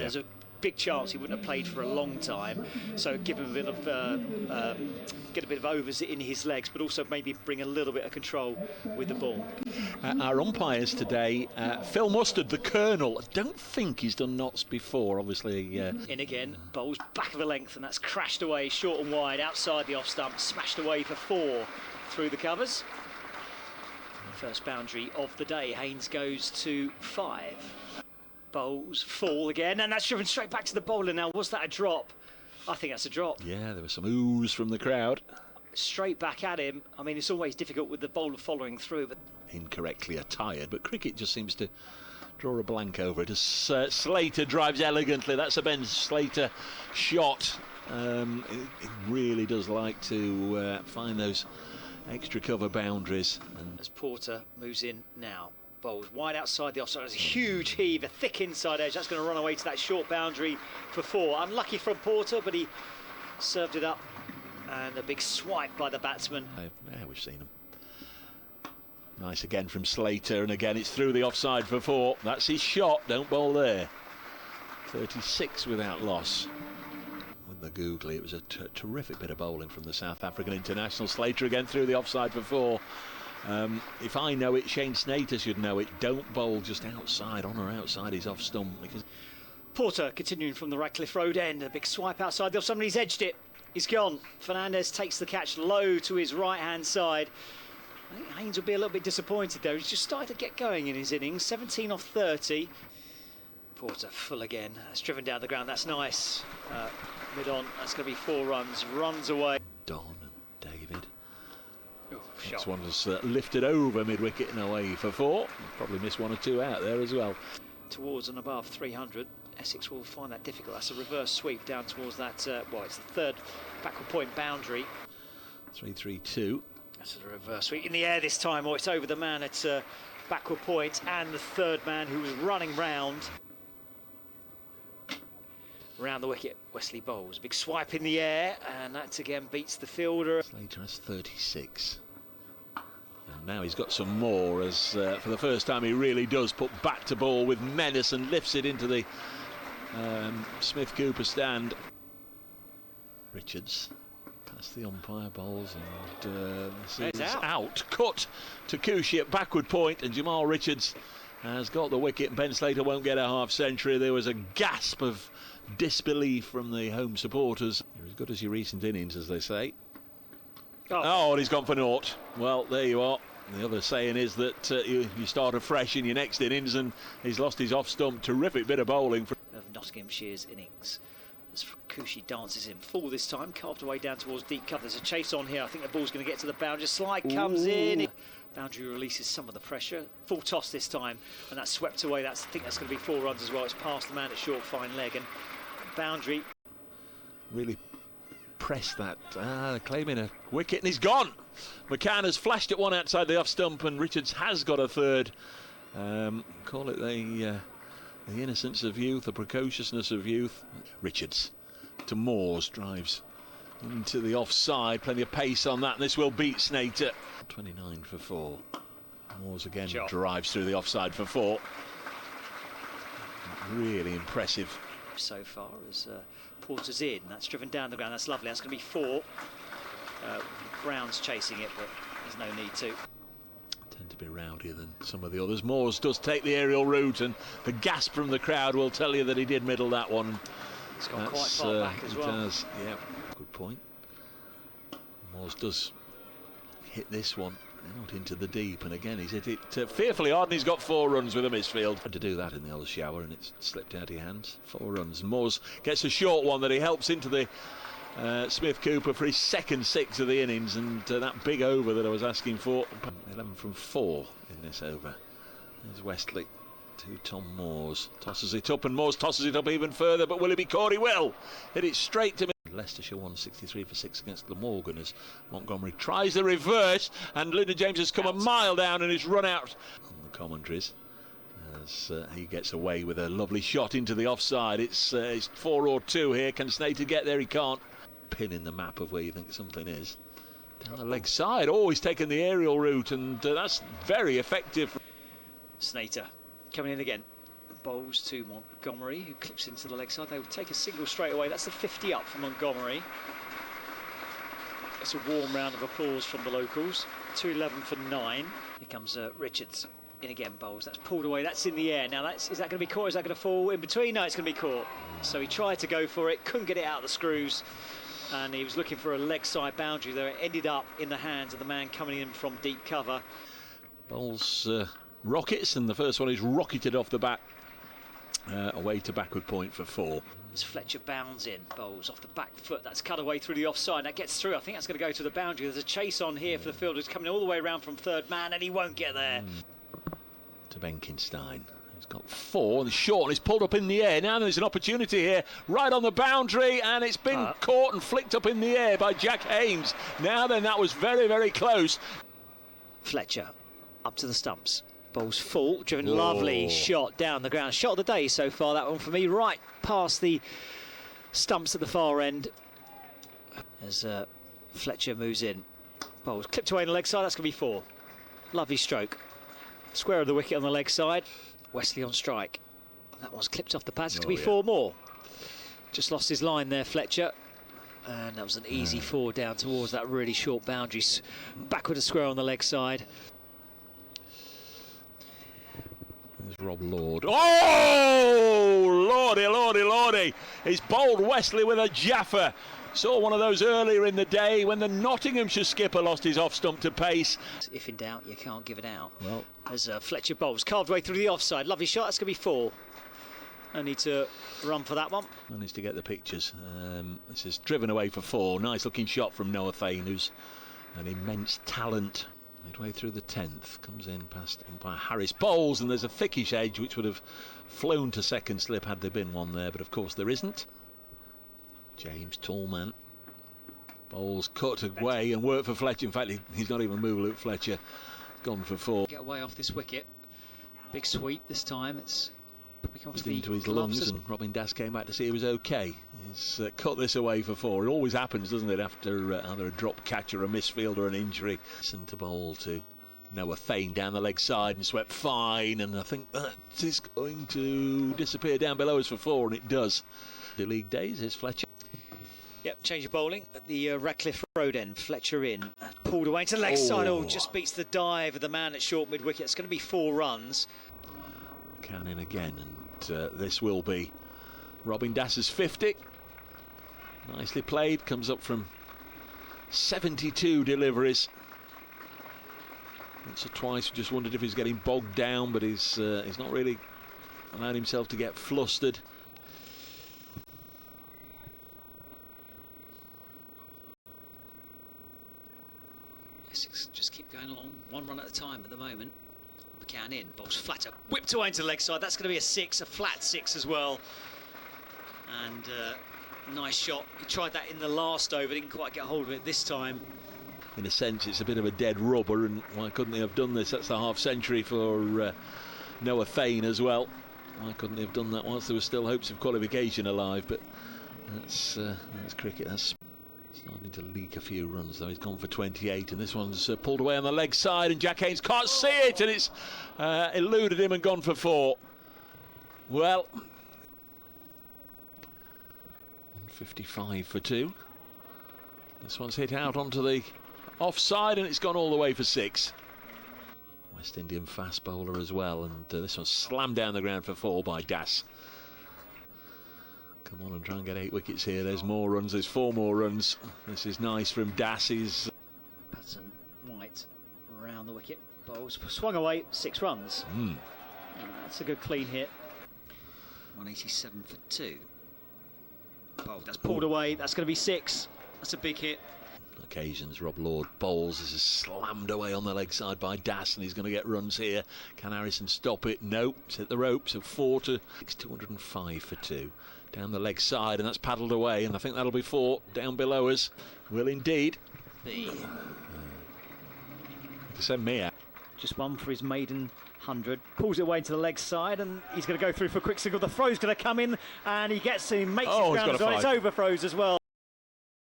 There's a big chance he wouldn't have played for a long time, so give him a bit of get a bit of overs in his legs, but also maybe bring a little bit of control with the ball. Our umpires today, Phil Mustard, the Colonel. I don't think he's done Notts before, obviously. In again, bowls back of a length, and that's crashed away short and wide outside the off stump, smashed away for 4 through the covers. First boundary of the day. Haynes goes to 5. Bowls fall again, and that's driven straight back to the bowler. Now, was that a drop? I think that's a drop. Yeah, there was some oohs from the crowd. Straight back at him. I mean, it's always difficult with the bowler following through, but incorrectly attired, but cricket just seems to draw a blank over it as Slater drives elegantly. That's a Ben Slater shot. It really does like to find those extra cover boundaries. And as Porter moves in now, bowls wide outside the offside. There's a huge heave, a thick inside edge. That's going to run away to that short boundary for 4. Unlucky from Porter, but he served it up. And a big swipe by the batsman. Yeah, we've seen him. Nice again from Slater, and again it's through the offside for 4. That's his shot, don't bowl there. 36 without loss. With the googly, it was a terrific bit of bowling from the South African international. Slater again through the offside for 4. If I know it, Shane Snater should know it. Don't bowl just outside, on or outside his off stump. Because Porter continuing from the Radcliffe Road end. A big swipe outside the off. Somebody's edged it. He's gone. Fernandez takes the catch low to his right-hand side. I think Haynes will be a little bit disappointed though. He's just started to get going in his innings. 17 off 30. Porter full again. That's driven down the ground. That's nice. Mid-on. That's going to be 4 runs. Runs away. Don and David. This one was lifted over mid-wicket and away for 4. Probably missed 1 or 2 out there as well. Towards and above 300. Essex will find that difficult. That's a reverse sweep down towards that, well, it's the 3rd backward point boundary. 3-3-2. That's a reverse sweep in the air this time, or it's over the man at backward point and the 3rd man who was running round the wicket. Wesley bowls. Big swipe in the air, and that again beats the fielder. Slater has 36. And now he's got some more as for the first time he really does put bat to ball with menace and lifts it into the Smith Cooper stand. Richards past the umpire, bowls, and this is out. Cut to Kushi at backward point, and Jamal Richards has got the wicket, and Ben Slater won't get a half century. There was a gasp of disbelief from the home supporters. You're as good as your recent innings, as they say. Oh, and he's gone for naught. Well, there you are. The other saying is that you start afresh in your next innings, and he's lost his off stump. Terrific bit of bowling from Nottinghamshire's innings. As Kushi dances in full this time, carved away down towards deep cover. There's a chase on here. I think the ball's going to get to the boundary. Slide comes in. Boundary releases some of the pressure. Full toss this time, and that's swept away. I think that's going to be 4 runs as well. It's past the man at short fine leg, and boundary. Really pressed that, claiming a wicket, and he's gone. McCann has flashed at 1 outside the off stump, and Richards has got a 3rd. Call it the innocence of youth, the precociousness of youth. Richards to Moores, drives into the offside, plenty of pace on that, and this will beat Snater. 29 for 4. Moores again drives through the offside for 4. Really impressive so far as Porter's in. That's driven down the ground. That's lovely. That's going to be 4. Brown's chasing it, but there's no need to. Tend to be rowdier than some of the others. Moores does take the aerial route, and the gasp from the crowd will tell you that he did middle that one. It's gone quite far back as well. It has, yeah. Good point. Moores does hit this one out into the deep, and again he's hit it fearfully hard, and he's got 4 runs with a misfield. Had to do that in the old shower, and it's slipped out of your hands. 4 runs. Moores gets a short one that he helps into the Smith Cooper for his 2nd 6 of the innings, and that big over that I was asking for. 11 from 4 in this over. There's Westley to Tom Moores. Tosses it up, and Moores tosses it up even further, but will it be caught? He will. Hit it straight to me. Leicestershire won 63 for 6 against Glamorgan as Montgomery tries the reverse, and Lyndon James has come a mile down and is run out on the commentaries as he gets away with a lovely shot into the offside. It's 4 or 2 here. Can Snater get there? He can't. Pin in the map of where you think something is. Down the leg side. Oh, he's taken the aerial route, and that's very effective. Snater coming in again. Bowls to Montgomery, who clips into the leg side. They will take a single straight away. That's the 50 up for Montgomery. It's a warm round of applause from the locals. 211 for 9. Here comes Richards. In again, Bowls. That's pulled away. That's in the air. Now, is that going to be caught? Is that going to fall in between? No, it's going to be caught. So he tried to go for it, couldn't get it out of the screws, and he was looking for a leg side boundary there. It ended up in the hands of the man coming in from deep cover. Bowls rockets, and the first one is rocketed off the bat away to backward point for 4. As Fletcher bounds in, Bowls off the back foot. That's cut away through the offside. That gets through. I think that's going to go to the boundary. There's a chase on here for the fielders coming all the way around from third man, and he won't get there. To Benkenstein. He's got 4 and short, and he's pulled up in the air. Now there's an opportunity here, right on the boundary, and it's been caught and flicked up in the air by Jack Haynes. Now then, that was very, very close. Fletcher up to the stumps. Bowls full, driven, lovely shot down the ground. Shot of the day so far, that one for me, right past the stumps at the far end. As Fletcher moves in. Bowls clipped away on the leg side, that's going to be 4. Lovely stroke. Square of the wicket on the leg side. Wesley on strike. That one's clipped off the pads. It's going to be 4 more. Just lost his line there, Fletcher. And that was an easy 4 down towards that really short boundary. Backward a square on the leg side. There's Rob Lord. Oh, lordy, lordy, lordy. He's bowled Wesley with a jaffer. Saw one of those earlier in the day when the Nottinghamshire skipper lost his off-stump to pace. If in doubt, you can't give it out. Well, as Fletcher bowls, carved way through the offside. Lovely shot, that's going to be 4. I need to run for that one. Managed to get the pictures. This is driven away for 4. Nice looking shot from Noah Fain, who's an immense talent. Midway through the 10th, comes in past umpire Harris. Bowls, and there's a thickish edge which would have flown to second slip had there been one there, but of course there isn't. James Tallman. Bowls cut away and worked for Fletcher. In fact, he's not even moved. Luke Fletcher gone for 4. Get away off this wicket. Big sweep this time. It's into his lungs, and Robin Das came back to see he was okay. He's cut this away for 4. It always happens, doesn't it, after either a drop catch or a misfield or an injury. Centre bowl to Noah Fain down the leg side and swept fine, and I think that is going to disappear down below us for 4, and it does. The league days, here's Fletcher. Yep, change of bowling at the Ratcliffe Road end. Fletcher in, pulled away to the leg side. Oh, just beats the dive of the man at short mid wicket. It's going to be 4 runs. Can in again, and this will be Robin Das's 50. Nicely played, comes up from 72 deliveries. Once or twice, we just wondered if he's getting bogged down, but he's not really allowed himself to get flustered. Essex just keep going along, 1 run at a time at the moment. McCann in, bowls flatter, whipped away into the leg side. That's going to be a 6, a flat 6 as well. And nice shot. He tried that in the last over, didn't quite get hold of it this time. In a sense, it's a bit of a dead rubber, and why couldn't they have done this? That's the half century for Noah Fain as well. Why couldn't they have done that whilst there were still hopes of qualification alive? But that's cricket. That's starting to leak a few runs, though. He's gone for 28, and this one's pulled away on the leg side, and Jack Haynes can't see it, and it's eluded him and gone for 4. Well, 155 for 2. This one's hit out onto the offside, and it's gone all the way for 6. West Indian fast bowler as well, and this one's slammed down the ground for 4 by Das. Come on and try and get 8 wickets here. There's more runs, there's 4 more runs. This is nice from Das. Patson White around the wicket. Bowls swung away, 6 runs. That's a good clean hit. 187 for 2. Bowled, that's pulled away, that's going to be 6. That's a big hit. Occasions, Rob Lord bowls. This is slammed away on the leg side by Das, and he's going to get runs here. Can Harrison stop it? No, it's hit the ropes. So 4 to 6, 205 for 2. Down the leg side, and that's paddled away, and I think that'll be 4 down below us. Will indeed. Send me out. Just 1 for his maiden 100. Pulls it away to the leg side, and he's going to go through for a quick single. The throw's going to come in, and he gets him, makes it ground as well. It's over throws as well.